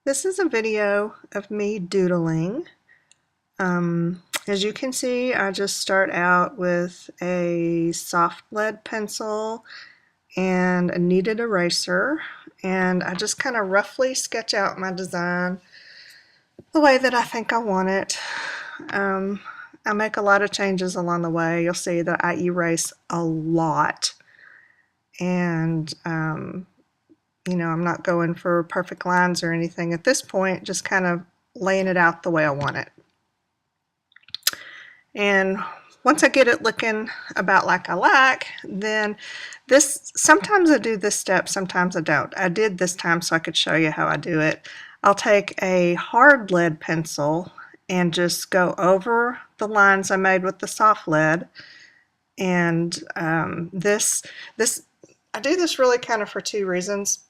This is a video of me doodling. As you can see, I just start out with a soft lead pencil and a kneaded eraser, and I just kind of roughly sketch out my design the way that I think I want it. I make a lot of changes along the way. You'll see that I erase a lot, and I'm not going for perfect lines or anything at this point, just kind of laying it out the way I want it. And once I get it looking about like I like, then sometimes I do this step, sometimes I don't. I did this time so I could show you how I do it. I'll take a hard lead pencil and just go over the lines I made with the soft lead. And I do this really kind of for two reasons.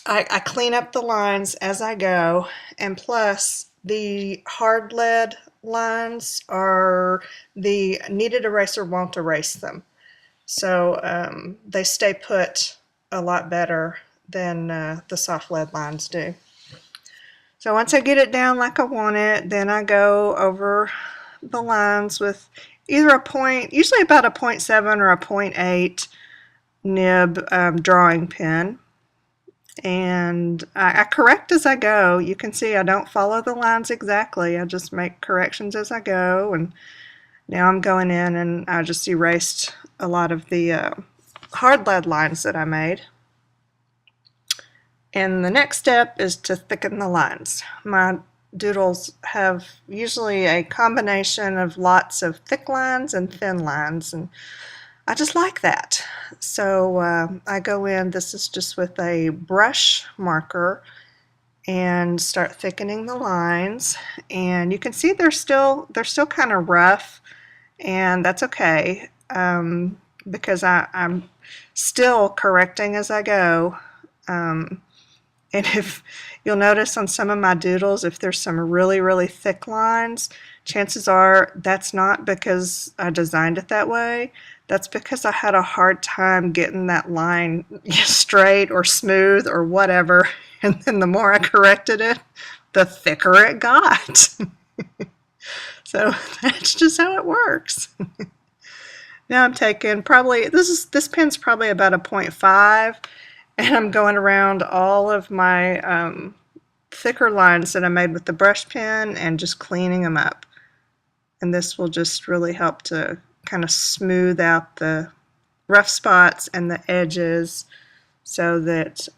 I clean up the lines as I go, and plus the hard lead lines the kneaded eraser won't erase them. So they stay put a lot better than the soft lead lines do. So once I get it down like I want it, then I go over the lines with either a point, usually about a 0.7 or a 0.8 nib drawing pen. And I correct as I go. You can see I don't follow the lines exactly. I just make corrections as I go. And now I'm going in and I just erased a lot of the hard lead lines that I made. And the next step is to thicken the lines. My doodles have usually a combination of lots of thick lines and thin lines, and I just like that. So I go in, this is just with a brush marker, and start thickening the lines. And you can see they're still kind of rough, and that's okay because I'm still correcting as I go. And if you'll notice on some of my doodles, if there's some really thick lines, chances are that's not because I designed it that way. That's because I had a hard time getting that line straight or smooth or whatever. And then the more I corrected it, the thicker it got. So that's just how it works. Now I'm taking probably, this pen's probably about a 0.5, and I'm going around all of my thicker lines that I made with the brush pen and just cleaning them up. And this will just really help to kind of smooth out the rough spots and the edges so that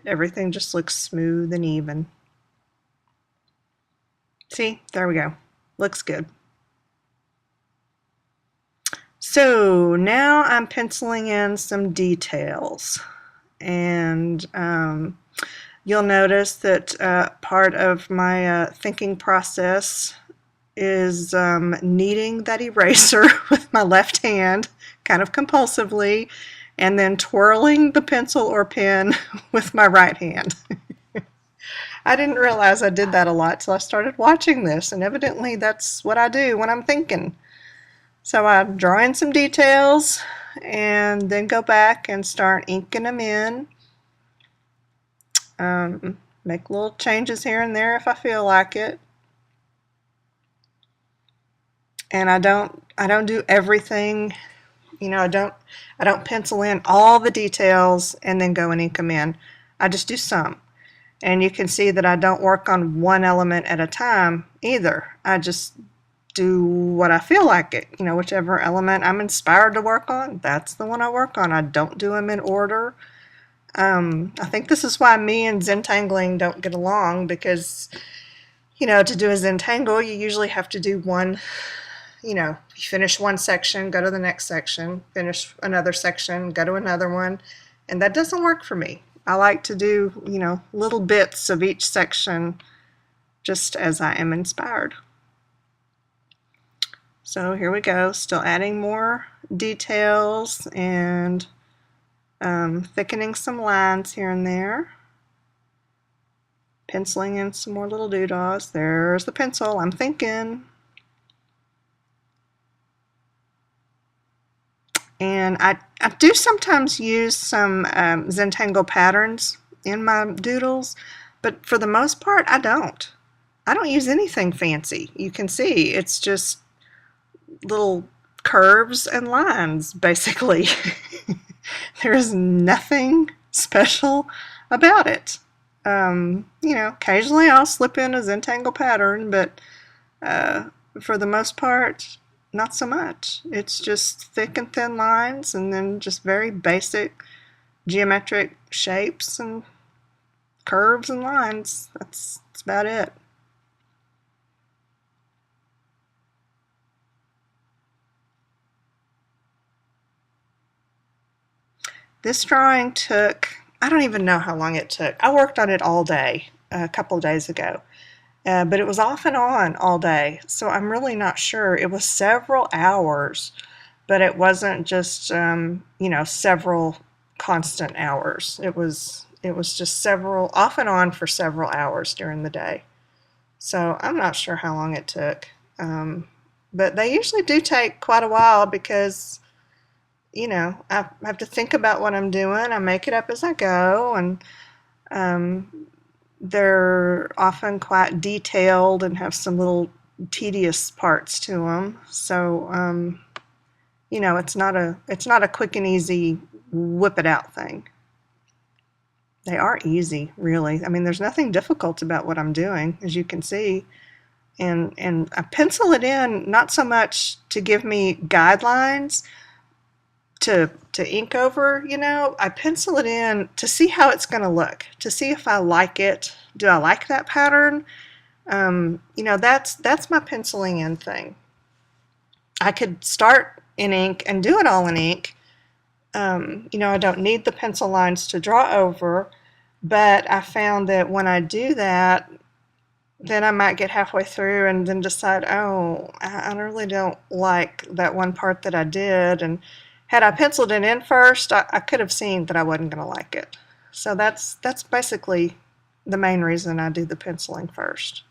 everything just looks smooth and even. See, there we go. Looks good. So now I'm penciling in some details, and you'll notice that part of my thinking process is kneading that eraser with my left hand, kind of compulsively, and then twirling the pencil or pen with my right hand. I didn't realize I did that a lot till I started watching this, and evidently that's what I do when I'm thinking. So I draw in some details and then go back and start inking them in. Make little changes here and there if I feel like it. And I don't do everything. I don't pencil in all the details and then go and ink them in. I just do some. And you can see that I don't work on one element at a time either. I just do what I feel like it. Whichever element I'm inspired to work on, that's the one I work on. I don't do them in order. I think this is why me and Zentangling don't get along, because to do a Zentangle you usually have to do one. You finish one section, go to the next section, finish another section, go to another one, and that doesn't work for me. I like to do little bits of each section just as I am inspired. So here we go, still adding more details and thickening some lines here and there. Penciling in some more little doodahs. There's the pencil, I'm thinking. And I do sometimes use some Zentangle patterns in my doodles, But for the most part, I don't. I don't use anything fancy. You can see it's just little curves and lines, basically. There's nothing special about it. Occasionally I'll slip in a Zentangle pattern, but uh, for the most part, not so much. It's just thick and thin lines and then just very basic geometric shapes and curves and lines. That's about it. This drawing took, I don't even know how long it took. I worked on it all day a couple of days ago, but it was off and on all day, so I'm really not sure. It was several hours, but it wasn't just, several constant hours. It was just several, off and on for several hours during the day. So I'm not sure how long it took. But they usually do take quite a while because I have to think about what I'm doing. I make it up as I go, and um, they're often quite detailed and have some little tedious parts to them. So, it's not a quick and easy whip it out thing. They are easy, really. I mean, there's nothing difficult about what I'm doing, as you can see. And I pencil it in not so much to give me guidelines to ink over, I pencil it in to see how it's going to look, to see if I like it. Do I like that pattern? That's my penciling in thing. I could start in ink and do it all in ink. I don't need the pencil lines to draw over, but I found that when I do that, then I might get halfway through and then decide, oh, I really don't like that one part that I did. And had I penciled it in first, I could have seen that I wasn't going to like it. So that's basically the main reason I do the penciling first.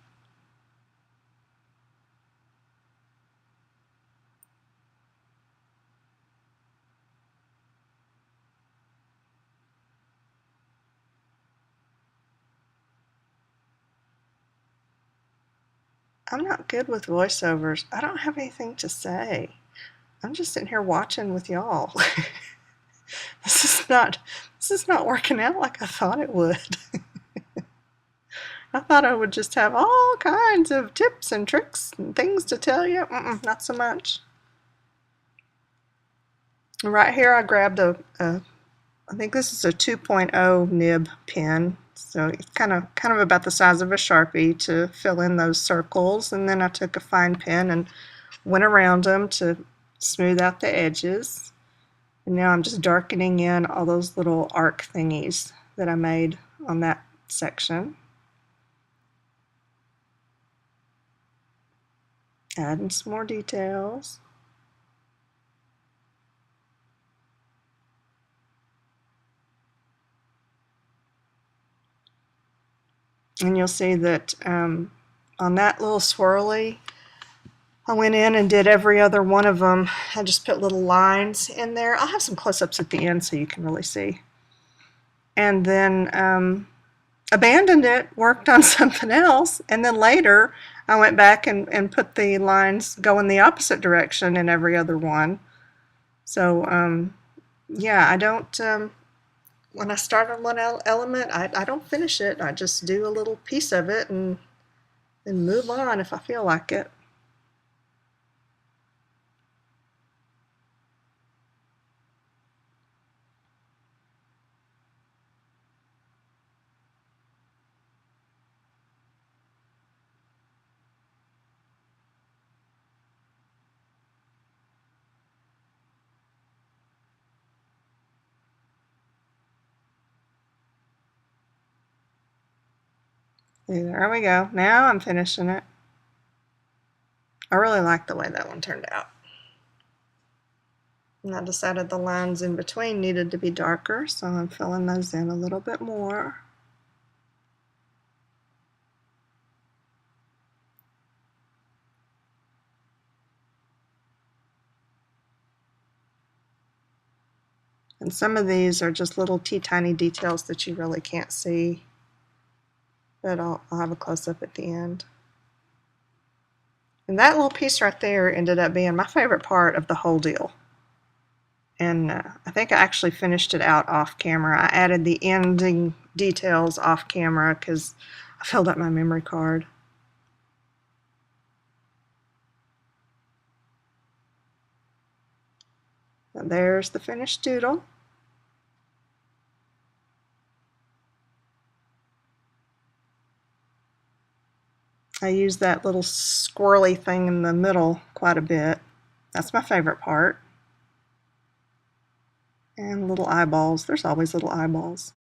I'm not good with voiceovers. I don't have anything to say. I'm just sitting here watching with y'all. This is not this is not working out like I thought it would. I thought I would just have all kinds of tips and tricks and things to tell you. Not so much. Right here I grabbed I think this is a 2.0 nib pen. So it's kind of about the size of a Sharpie to fill in those circles, and then I took a fine pen and went around them to smooth out the edges. And now I'm just darkening in all those little arc thingies that I made on that section. Adding some more details. And you'll see that on that little swirly, I went in and did every other one of them. I just put little lines in there. I'll have some close-ups at the end so you can really see. And then abandoned it, worked on something else, and then later I went back and put the lines going the opposite direction in every other one. So yeah, I don't, when I start on one element, I don't finish it. I just do a little piece of it and then move on if I feel like it. There we go. Now I'm finishing it. I really like the way that one turned out. And I decided the lines in between needed to be darker, so I'm filling those in a little bit more. And some of these are just little teeny tiny details that you really can't see. but I'll have a close-up at the end. And that little piece right there ended up being my favorite part of the whole deal. And I think I actually finished it out off camera. I added the ending details off camera because I filled up my memory card. And there's the finished doodle. I use that little squirrely thing in the middle quite a bit. That's my favorite part. And little eyeballs. There's always little eyeballs.